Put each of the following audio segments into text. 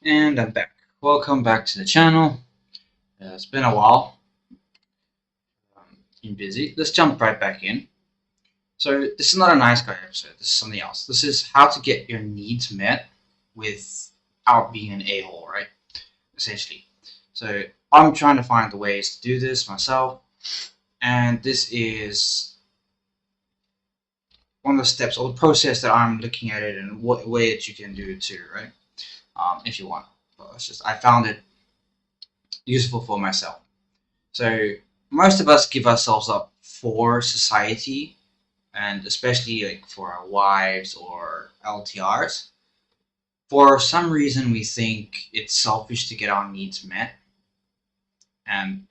And I'm back. Welcome back to the channel. It's been a while. Been busy. Let's jump right back in. So this is not a nice guy episode. This is something else. This is how to get your needs met without being an a-hole, right? Essentially. So I'm trying to find the ways to do this myself, and this is one of the steps or the process that I'm looking at it and what way that you can do it too, right? If you want. But it's just I found it useful for myself. So most of us give ourselves up for society, and especially like for our wives or LTRs. For some reason, we think it's selfish to get our needs met, and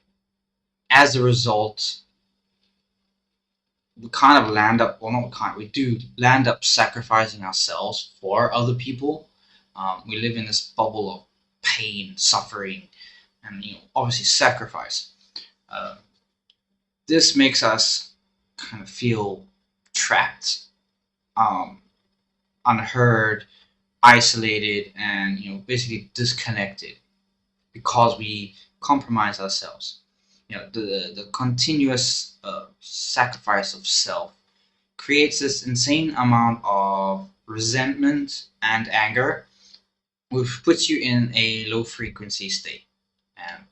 as a result, we kind of land up, well, not kind, we do land up sacrificing ourselves for other people. We live in this bubble of pain, suffering, and obviously sacrifice. Uh, this makes us kind of feel trapped, um, unheard, isolated, and basically disconnected because we compromise ourselves. The continuous sacrifice of self creates this insane amount of resentment and anger, which puts you in a low frequency state. And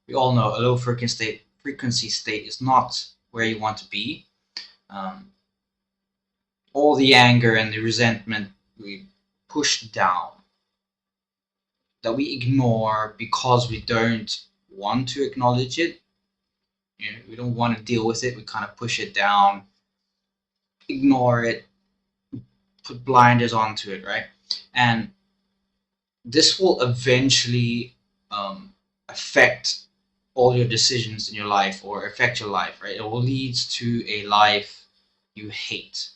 we all know a low frequency state is not where you want to be. Um, all the anger and the resentment we push down, that we ignore because we don't want to acknowledge it. We don't want to deal with it. We kind of push it down, ignore it, put blinders onto it, right? And this will eventually affect all your decisions in your life or affect your life, right? It will lead to a life you hate.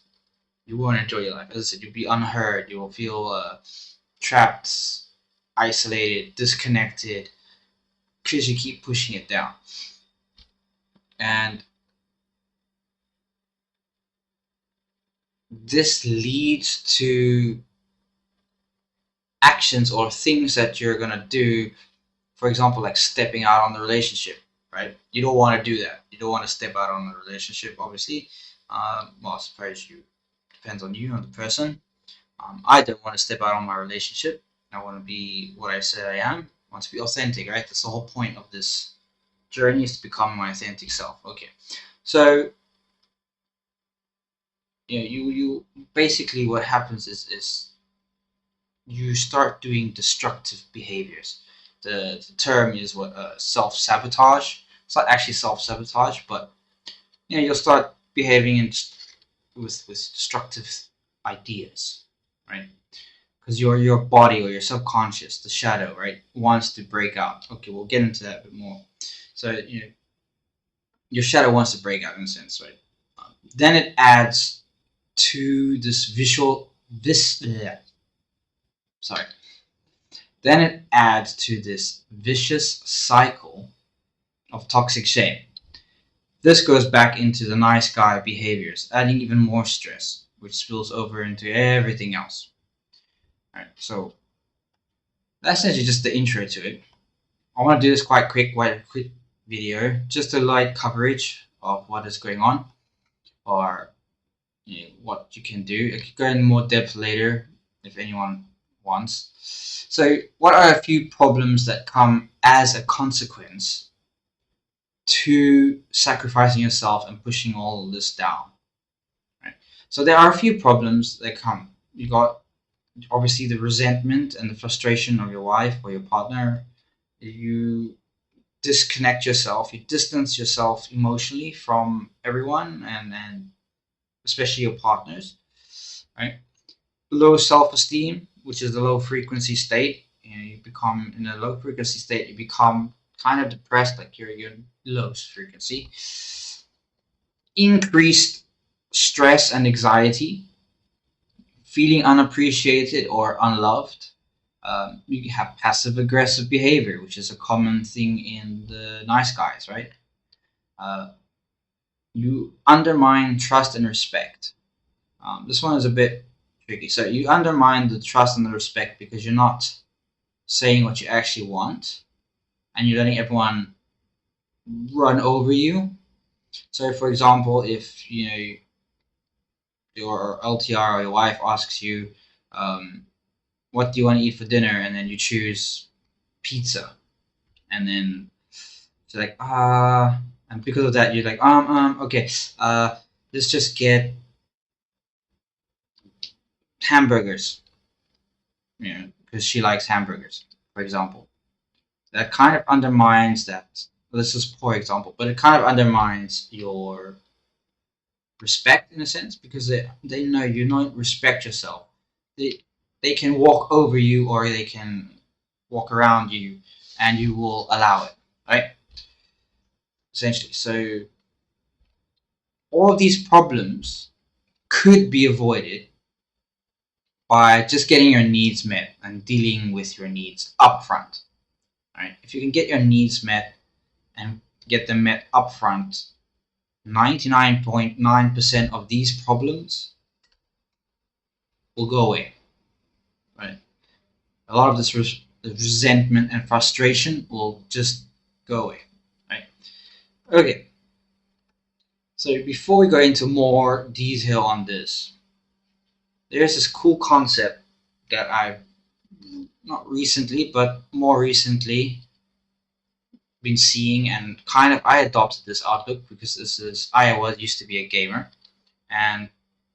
You won't enjoy your life. As I said, you'll be unheard. You will feel trapped, isolated, disconnected because you keep pushing it down. And this leads to actions or things that you're gonna do. For example, like stepping out on the relationship, right? You don't want to do that. You don't want to step out on the relationship, obviously. Well, I suppose you depends on you, on the person. I don't want to step out on my relationship. I want to be what I say I am. I want to be authentic, right? That's the whole point of this journey, is to become my authentic self. Okay, so you basically what happens is you start doing destructive behaviors. The term is what self sabotage. It's not actually self sabotage, but you'll start behaving with destructive ideas, right? Because your body or your subconscious, the shadow, right, wants to break out. Okay, we'll get into that a bit more. So your shadow wants to break out in a sense, right? Then it adds to this sorry. Then it adds to this vicious cycle of toxic shame. This goes back into the nice guy behaviors, adding even more stress, which spills over into everything else. Alright, so that's actually just the intro to it. I want to do this quite quick video, just a light coverage of what is going on, or what you can do. I could go in more depth later if anyone wants. So, what are a few problems that come as a consequence to sacrificing yourself and pushing all this down? Right. So there are a few problems that come. You got obviously the resentment and the frustration of your wife or your partner. You disconnect yourself. You distance yourself emotionally from everyone, and especially your partners. Right. Low self-esteem, which is the low frequency state. You become in a low frequency state. You become kind of depressed, like you're low frequency. Increased stress and anxiety, feeling unappreciated or unloved. You have passive aggressive behavior, which is a common thing in the nice guys, right? Uh, you undermine trust and respect. This one is a bit tricky. So you undermine the trust and the respect because you're not saying what you actually want, and you're letting everyone run over you. So, for example, if your LTR or your wife asks you, "What do you want to eat for dinner?" and then you choose pizza, and then she's like, and because of that, you're like, okay, uh, let's just get hamburgers, because she likes hamburgers, for example. That kind of undermines that. Well, this is a poor example, but it kind of undermines your respect in a sense because they know you don't respect yourself. They can walk over you or they can walk around you, and you will allow it, right? Essentially, so all of these problems could be avoided by just getting your needs met and dealing with your needs upfront. Right? If you can get your needs met and get them met upfront, 99.9% of these problems will go away. Right? A lot of this resentment and frustration will just go away. Right? Okay. So before we go into more detail on this, there's this cool concept that I've not recently, but more recently been seeing, and kind of I adopted this outlook because I was used to be a gamer, and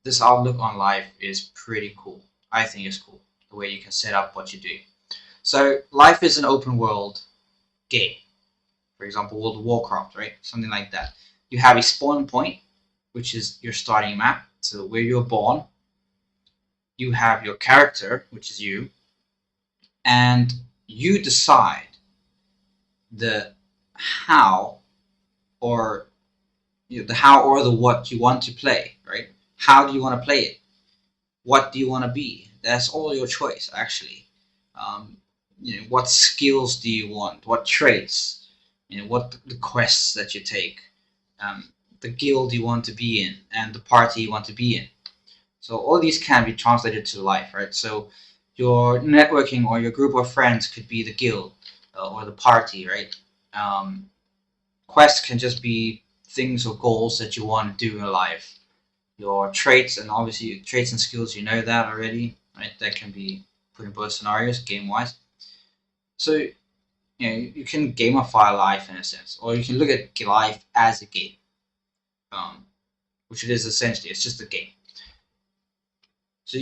this outlook on life is pretty cool. I think it's cool the way you can set up what you do. So life is an open world game. For example, World of Warcraft, right? Something like that. You have a spawn point, which is your starting map, so where you're born. You have your character, which is you, and you decide the how or the how or the what you want to play, right? How do you want to play it? What do you want to be? That's all your choice, actually. Um, what skills do you want? What traits? What the quests that you take, um, the guild you want to be in, and the party you want to be in. So all these can be translated to life, right? So your networking or your group of friends could be the guild or the party, right? Um, quests can just be things or goals that you want to do in life. Your traits, and obviously traits and skills, you know that already, right? That can be put in both scenarios, game-wise. So you can gamify life in a sense, or you can look at life as a game, um, which it is essentially. It's just a game. So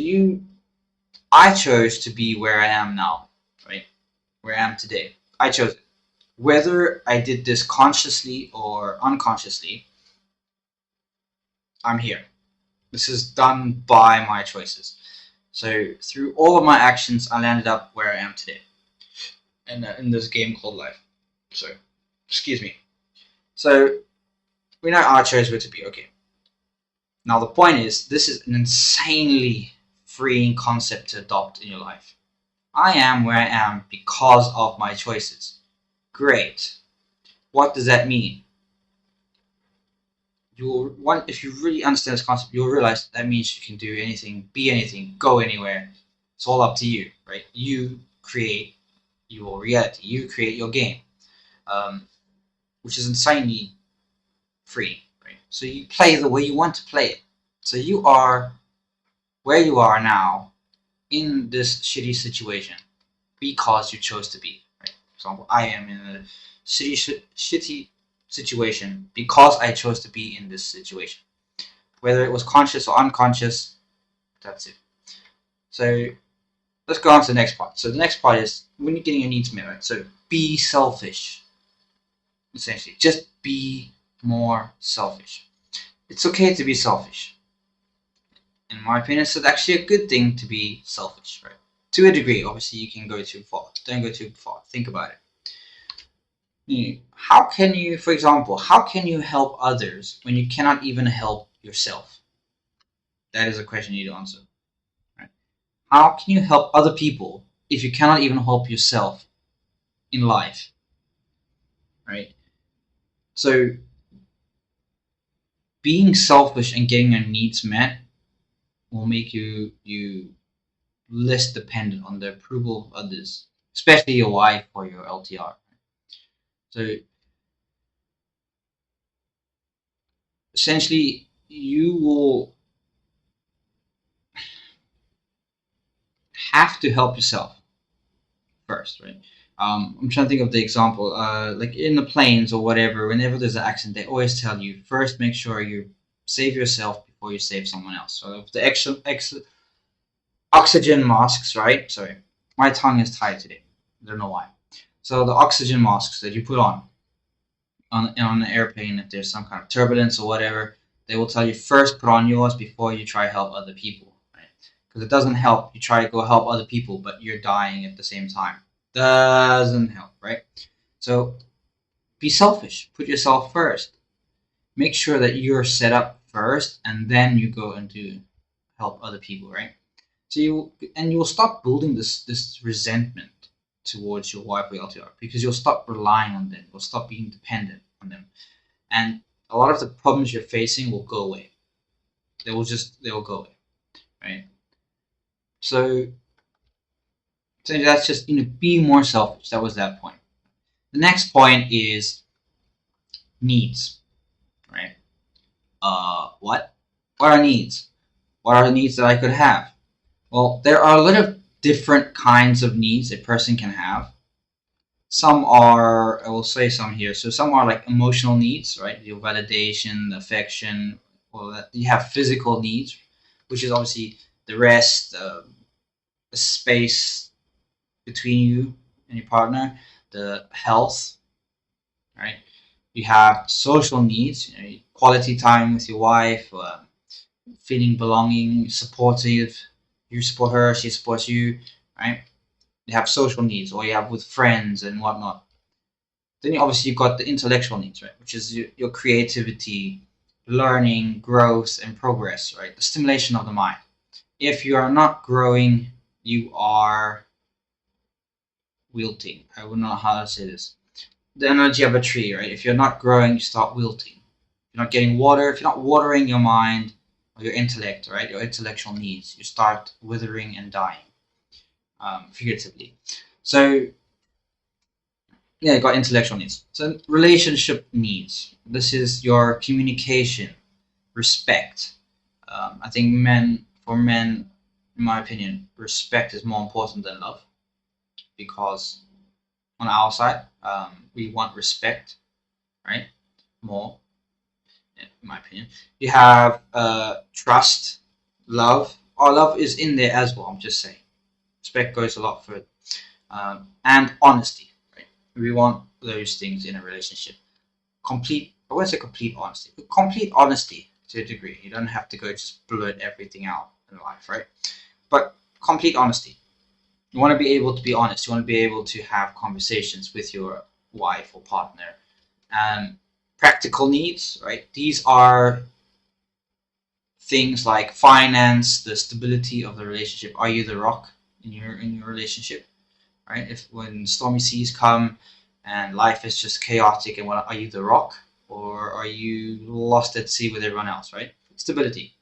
I chose to be where I am now, right? Where I am today. I chose it. Whether I did this consciously or unconsciously, I'm here. This is done by my choices. So through all of my actions, I landed up where I am today, in this game called life. So, excuse me. So we know our choice where to be. Okay. Now the point is, this is an insanely freeing concept to adopt in your life. I am where I am because of my choices. Great. What does that mean? If you really understand this concept, you'll realize that means you can do anything, be anything, go anywhere. It's all up to you, right? You create your reality. You create your game, um, which is insanely free, right? So you play the way you want to play it. So you are where you are now in this shitty situation because you chose to be, right? For example, I am in a shitty situation because I chose to be in this situation. Whether it was conscious or unconscious, that's it. So let's go on to the next part. So the next part is when you're getting your needs met, right? So be selfish. Essentially, just be more selfish. It's okay to be selfish. In my opinion, it's actually a good thing to be selfish, right? To a degree, obviously, you can go too far. Don't go too far. Think about it. How can you, for example, how can you help others when you cannot even help yourself? That is a question you need to answer. Right? How can you help other people if you cannot even help yourself in life? Right? So being selfish and getting your needs met will make you less dependent on the approval of others. especially your wife or your LTR. So essentially, you will have to help yourself first, right? I'm trying to think of the example. Like in the planes or whatever, whenever there's an accident, they always tell you first make sure you save yourself before you save someone else. So the oxygen masks, right? Sorry, my tongue is tied today. I don't know why. So the oxygen masks that you put on an airplane, if there's some kind of turbulence or whatever, they will tell you first put on yours before you try to help other people, right? Because it doesn't help you try to go help other people, but you're dying at the same time. Doesn't help, right? So be selfish. Put yourself first. Make sure that you're set up first, and then you go and do help other people, right? So you will stop building this resentment towards your wife or LTR because you'll stop relying on them. You'll stop being dependent on them, and a lot of the problems you're facing will go away. They will go away, right? So that's just be more selfish. That was that point. The next point is needs, right? What? What are needs? What are the needs that I could have? Well, there are a lot of different kinds of needs a person can have. Some are, I will say some here. So some are like emotional needs, right? Your validation, affection, all that. You have physical needs, which is obviously the rest, the space between you and your partner, the health, right? You have social needs, quality time with your wife, feeling belonging, supportive. You support her, she supports you, right? You have social needs, or you have with friends and whatnot. Then obviously you've got the intellectual needs, right? Which is your creativity, learning, growth, and progress, right? The stimulation of the mind. If you are not growing, you are wilting. I don't know how to say this. The analogy of a tree, right? If you're not growing, you start wilting. If you're not getting water, if you're not watering your mind or your intellect, right? Your intellectual needs, you start withering and dying, figuratively. So yeah, you got intellectual needs. So relationship needs. This is your communication, respect. I think for men, in my opinion, respect is more important than love because on our side, we want respect, right? More, in my opinion. You have trust, love. Our love is in there as well. I'm just saying. Respect goes a lot further. And honesty, right? We want those things in a relationship. I won't say complete honesty, but complete honesty to a degree. You don't have to go just blurt everything out in life, right? But complete honesty. You want to be able to be honest. You want to be able to have conversations with your wife or partner. Um, Practical needs, right? These are things like finance, the stability of the relationship. Are you the rock in your relationship? Right? If when stormy seas come and life is just chaotic, and are you the rock or are you lost at sea with everyone else? Right? Stability,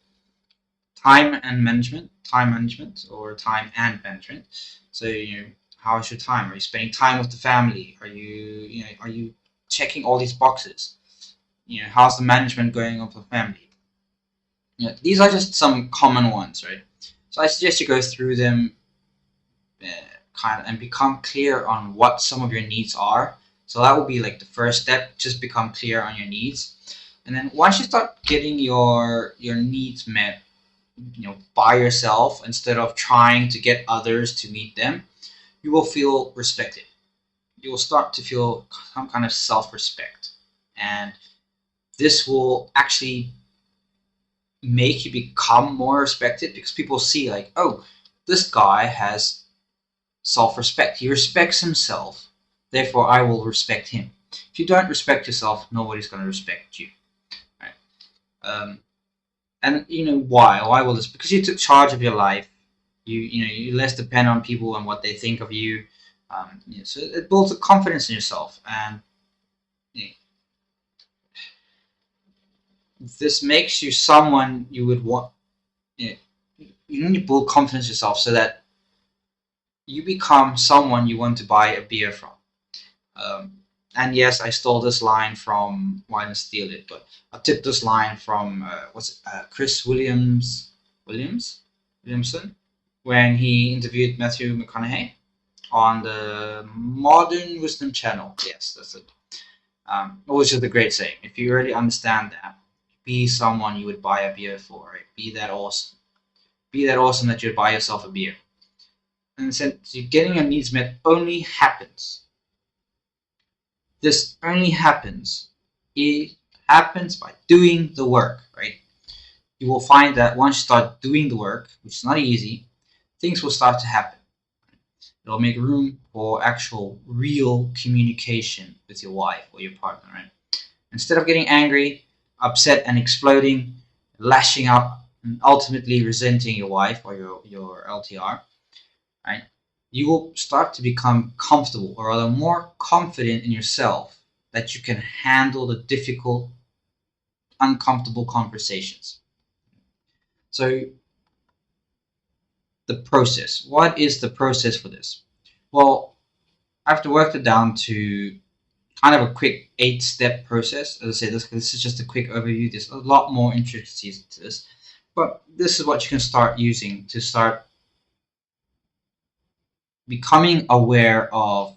time management, or time and management. So how's your time? Are you spending time with the family? Are you checking all these boxes? How's the management going of the family? These are just some common ones, right? So I suggest you go through them uh, kind of and become clear on what some of your needs are. So that will be like the first step. Just become clear on your needs, and then once you start getting your needs met, by yourself instead of trying to get others to meet them, you will feel respected. You will start to feel some kind of self-respect, and this will actually make you become more respected because people see like, oh, this guy has self-respect. He respects himself. Therefore, I will respect him. If you don't respect yourself, nobody's going to respect you. Right? And why? Why will this? Because you took charge of your life. You less depend on people and what they think of you. So it builds a confidence in yourself, and you know, this makes you someone you would want. You need to build confidence in yourself so that you become someone you want to buy a beer from. And yes, I stole this line from, well, I didn't steal it, but I took this line from, Chris Williamson, when he interviewed Matthew McConaughey on the Modern Wisdom Channel. Yes, that's it. Which is a great saying. If you really understand that, be someone you would buy a beer for, right? Be that awesome. Be that awesome that you'd buy yourself a beer. And since getting your needs met only happens, this only happens, it happens by doing the work, right? You will find that once you start doing the work, which is not easy, things will start to happen. It'll make room for actual real communication with your wife or your partner, right? Instead of getting angry, upset, and exploding, lashing up, and ultimately resenting your wife or your LTR, right? You will start to become comfortable, or rather more confident in yourself, that you can handle the difficult, uncomfortable conversations. So, the process. What is the process for this? Well, I've worked it down to kind of a quick 8-step process. As I say, this is just a quick overview. There's a lot more intricacies to this, but this is what you can start using to start becoming aware of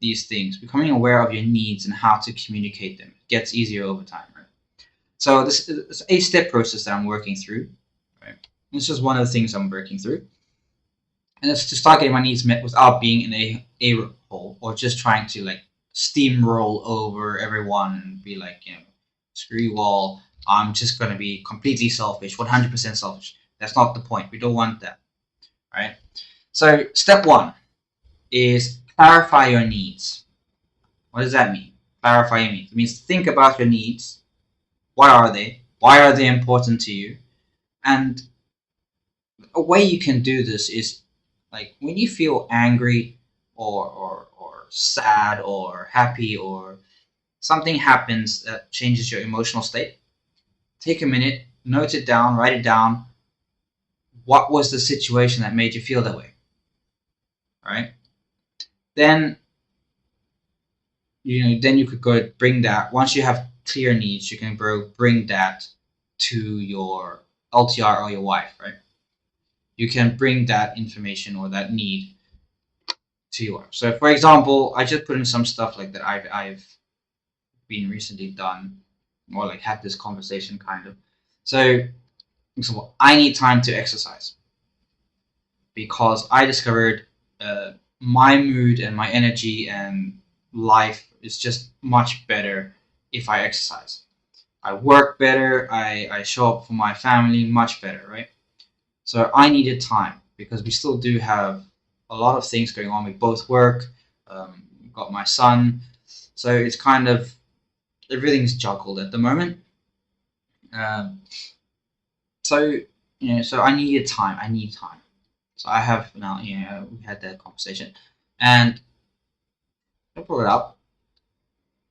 these things, becoming aware of your needs and how to communicate them. It gets easier over time, right? So this is an 8-step process that I'm working through, right? This is one of the things I'm working through, and it's to start getting my needs met without being in a hole, or just trying to like steamroll over everyone and be like, screw you all. I'm just going to be completely selfish, 100% selfish. That's not the point. We don't want that, right? So step one is clarify your needs. What does that mean? Clarify your needs. It means think about your needs. What are they? Why are they important to you? And a way you can do this is like when you feel angry or sad or happy, or something happens that changes your emotional state, take a minute, note it down, write it down. What was the situation that made you feel that way? All right. Then then you could go bring that. Once you have clear needs, you can bring that to your LTR or your wife, right? You can bring that information or that need to your wife. So, for example, I just put in some stuff like that I've been recently done, or like had this conversation kind of. So, for example, I need time to exercise because I discovered my mood and my energy and life is just much better if I exercise. I work better, I show up for my family much better, right? So I needed time because we still do have a lot of things going on. We both work, got my son, so it's kind of everything's juggled at the moment. Um, so so I needed time. I need time. So I have now. We had that conversation, and I brought it up.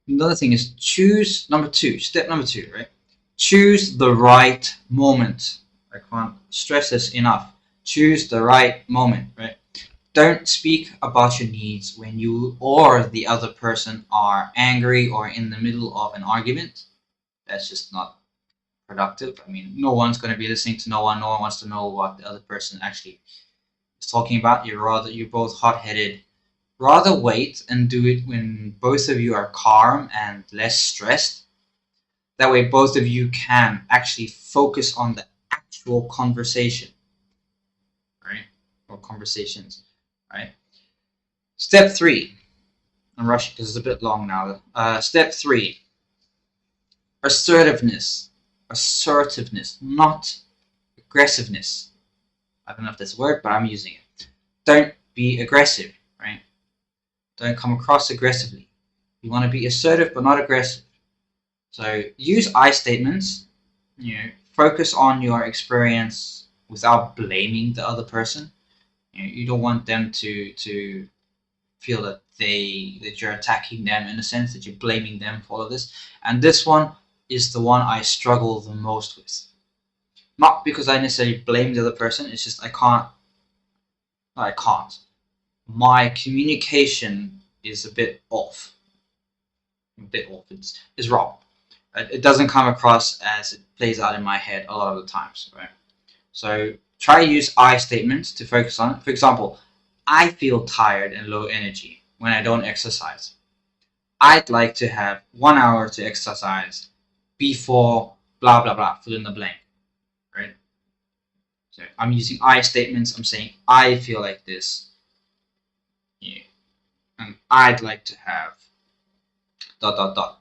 Another thing is choose number two. Step number two, right? Choose the right moment. I can't stress this enough. Choose the right moment, right? Don't speak about your needs when you or the other person are angry or in the middle of an argument. That's just not productive. I mean, no one's going to be listening to no one. No one wants to know what the other person actually is talking about. You're both hot-headed. Rather wait and do it when both of you are calm and less stressed. That way, both of you can actually focus on the actual conversation, right? Or conversations, right? Step three. I'm rushing because it's a bit long now. Step three. Assertiveness. Assertiveness, not aggressiveness. I don't know if that's a word, but I'm using it. Don't be aggressive, right? Don't come across aggressively. You want to be assertive but not aggressive. So use I statements. Focus on your experience without blaming the other person. You don't want them to feel that you're attacking them, in a sense that you're blaming them for all of this. And this one is the one I struggle the most with. Not because I necessarily blame the other person. It's just I can't. my communication is a bit off. It's wrong. It doesn't come across as it plays out in my head a lot of the times, right? So try to use I statements to focus on it. For example, I feel tired and low energy when I don't exercise. I'd like to have 1 hour to exercise before blah blah blah, fill in the blank, right? So I'm using I statements. I'm saying I feel like this, yeah, and I'd like to have dot dot dot,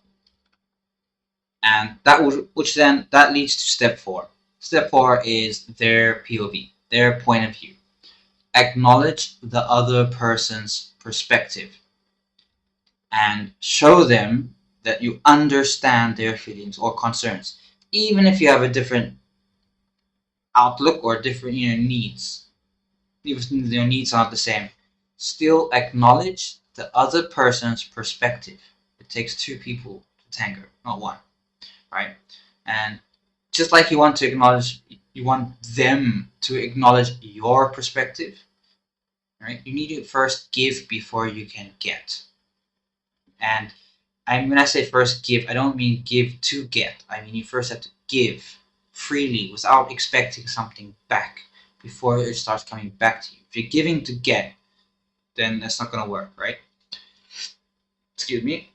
and that leads to step 4. Step 4 is their POV, their point of view. Acknowledge the other person's perspective and show them that you understand their feelings or concerns, even if you have a different outlook or different needs. Even if your needs aren't the same, still acknowledge the other person's perspective. It takes two people to tango, not one, right? And just like you want them to acknowledge your perspective, right? You need to first give before you can get. And when I say first give, I don't mean give to get. I mean you first have to give freely without expecting something back before it starts coming back to you. If you're giving to get, then that's not going to work, right? Excuse me.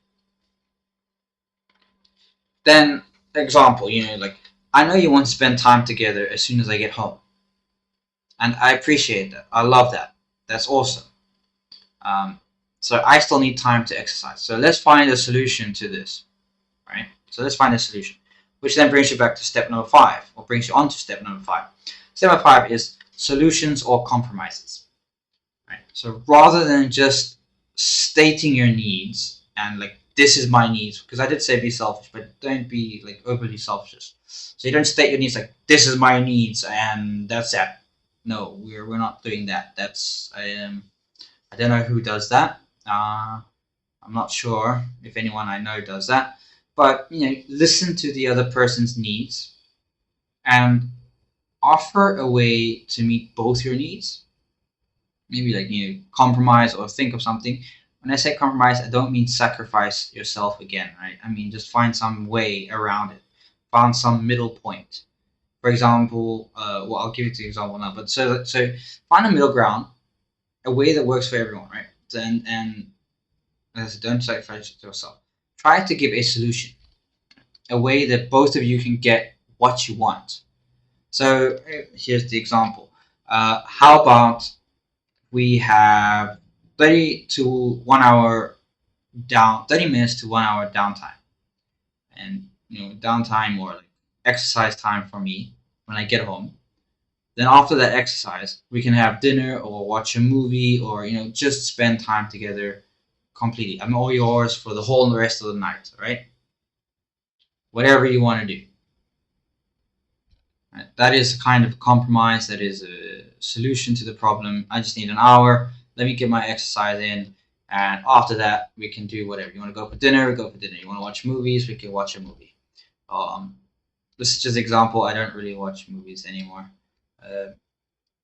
Then, example, like, I know you want to spend time together as soon as I get home. And I appreciate that. I love that. That's awesome. So I still need time to exercise. So let's find a solution to this, right? So let's find a solution, which then brings you back to step number 5, or brings you on to step number 5. Step number 5 is solutions or compromises, right? So rather than just stating your needs and like, this is my needs, because I did say be selfish, but don't be like overly selfish. So you don't state your needs like, this is my needs and that's that. No, we're not doing that. That's I don't know who does that. I'm not sure if anyone I know does that, but listen to the other person's needs and offer a way to meet both your needs. Maybe like compromise or think of something. When I say compromise, I don't mean sacrifice yourself again, right? I mean just find some way around it, find some middle point. For example, well, I'll give you the example now, but so find a middle ground, a way that works for everyone, right? And don't sacrifice yourself. Try to give a solution, a way that both of you can get what you want. So here's the example. How about we have 30 to 1 hour 30 minutes to 1 hour downtime, and downtime or like exercise time for me when I get home. Then after that exercise, we can have dinner or watch a movie or just spend time together completely. I'm all yours for the whole rest of the night, right? Whatever you want to do. Right? That is a kind of compromise. That is a solution to the problem. I just need an hour. Let me get my exercise in. And after that, we can do whatever. You want to go for dinner, we go for dinner. You want to watch movies, we can watch a movie. This is just an example. I don't really watch movies anymore.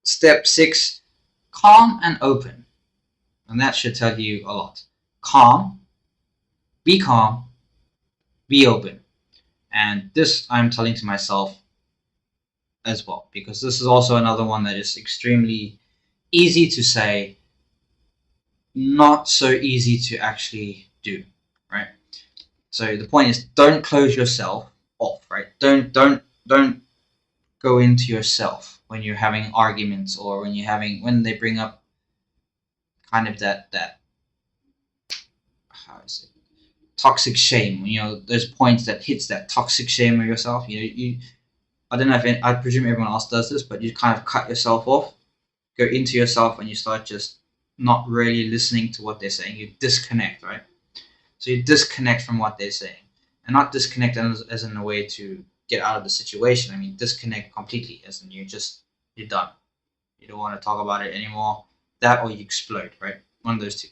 Step 6, calm and open. And that should tell you a lot. Calm, be open. And this I'm telling to myself as well, because this is also another one that is extremely easy to say, not so easy to actually do, right? So the point is, don't close yourself off, right? Don't go into yourself when you're having arguments, or when they bring up kind of that how is it, toxic shame. Those points that hits that toxic shame of yourself. I don't know if I presume everyone else does this, but you kind of cut yourself off, go into yourself, and you start just not really listening to what they're saying. You disconnect, right? So you disconnect from what they're saying, and not disconnect as in a way to get out of the situation. I mean disconnect completely, as in you're done. You don't want to talk about it anymore. That, or you explode, right? One of those two.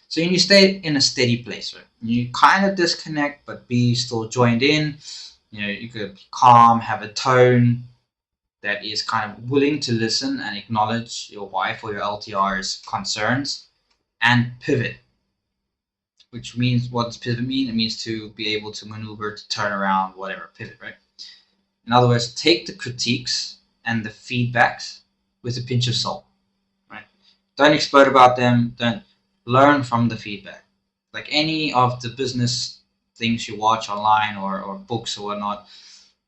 So you stay in a steady place, right? You kind of disconnect, but be still joined in. You could be calm, have a tone that is kind of willing to listen and acknowledge your wife or your LTR's concerns. and pivot. Which means, what does pivot mean? It means to be able to maneuver, to turn around, whatever, pivot, right? In other words, take the critiques and the feedbacks with a pinch of salt, right? Don't explode about them. Don't learn from the feedback. Like any of the business things you watch online or books or whatnot,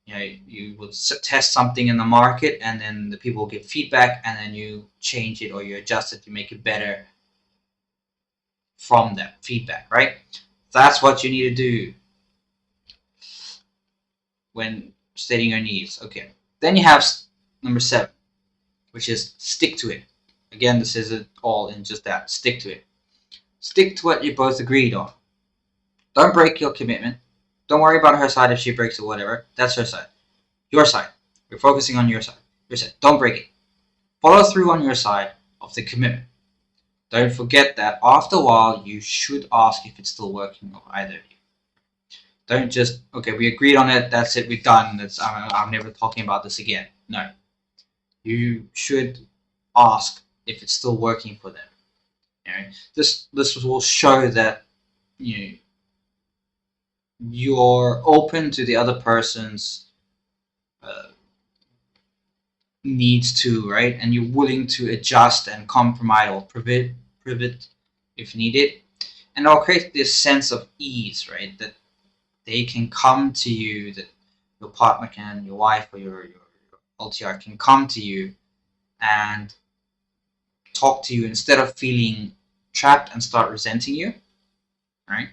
you will test something in the market, and then the people give feedback, and then you change it or you adjust it to make it better from that feedback, right? That's what you need to do when stating your needs. Okay. Then you have number 7, which is stick to it. Again, this is it all in just that. Stick to it. Stick to what you both agreed on. Don't break your commitment. Don't worry about her side if she breaks or whatever. That's her side. Your side. We're focusing on your side. Your side. Don't break it. Follow through on your side of the commitment. Don't forget that after a while, you should ask if it's still working for either of you. Don't just, okay, we agreed on it, that's it, we're done, I'm never talking about this again. No. You should ask if it's still working for them. This will show that you're open to the other person's needs too, right? And you're willing to adjust and compromise or pivot if needed. And it'll create this sense of ease, right? That they can come to you, that your partner can, your wife or your LTR can come to you and talk to you instead of feeling trapped and start resenting you, right?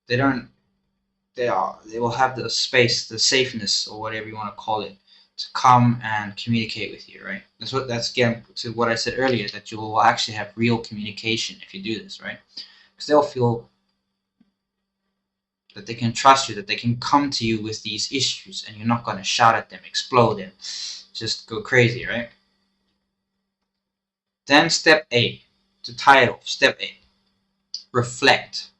They will have the space, the safeness, or whatever you want to call it, to come and communicate with you, right? That's again to what I said earlier, that you will actually have real communication if you do this, right? Because they'll feel that they can trust you, that they can come to you with these issues, and you're not going to shout at them, explode, and just go crazy, right? Then step 8, to tie it off, step 8, reflect.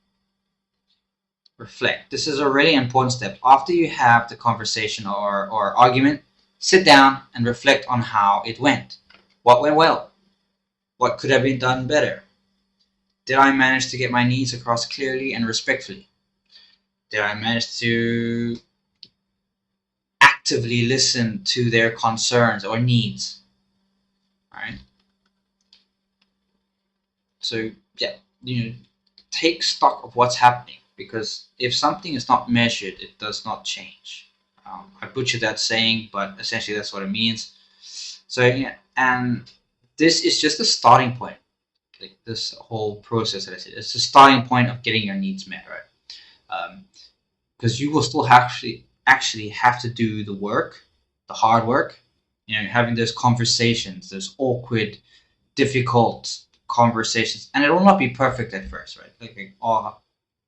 Reflect. This is a really important step. After you have the conversation or argument, sit down and reflect on how it went. What went well? What could have been done better? Did I manage to get my needs across clearly and respectfully? Did I manage to actively listen to their concerns or needs? All right. So yeah, take stock of what's happening, because if something is not measured, it does not change. I butchered that saying, but essentially that's what it means. So yeah, and this is just the starting point. Like this whole process that I said, it's the starting point of getting your needs met, right? Because you will still actually have to do the work, the hard work. Having those conversations, those awkward, difficult conversations, and it will not be perfect at first, right? Like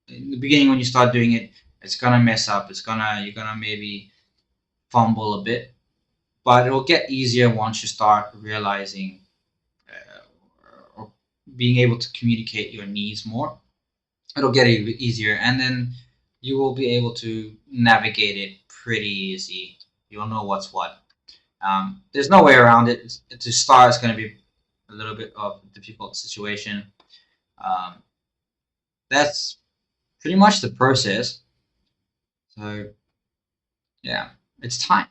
in the beginning when you start doing it, it's gonna mess up. You're gonna maybe fumble a bit, but it will get easier once you start realizing or being able to communicate your needs more. It'll get easier, and then you will be able to navigate it pretty easy. You'll know what's what. There's no way around it. To start, it's going to be a little bit of a difficult situation. That's pretty much the process. So yeah, it's time.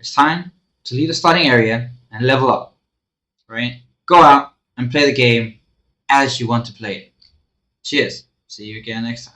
It's time to leave the starting area and level up, right? Go out and play the game as you want to play it. Cheers. See you again next time.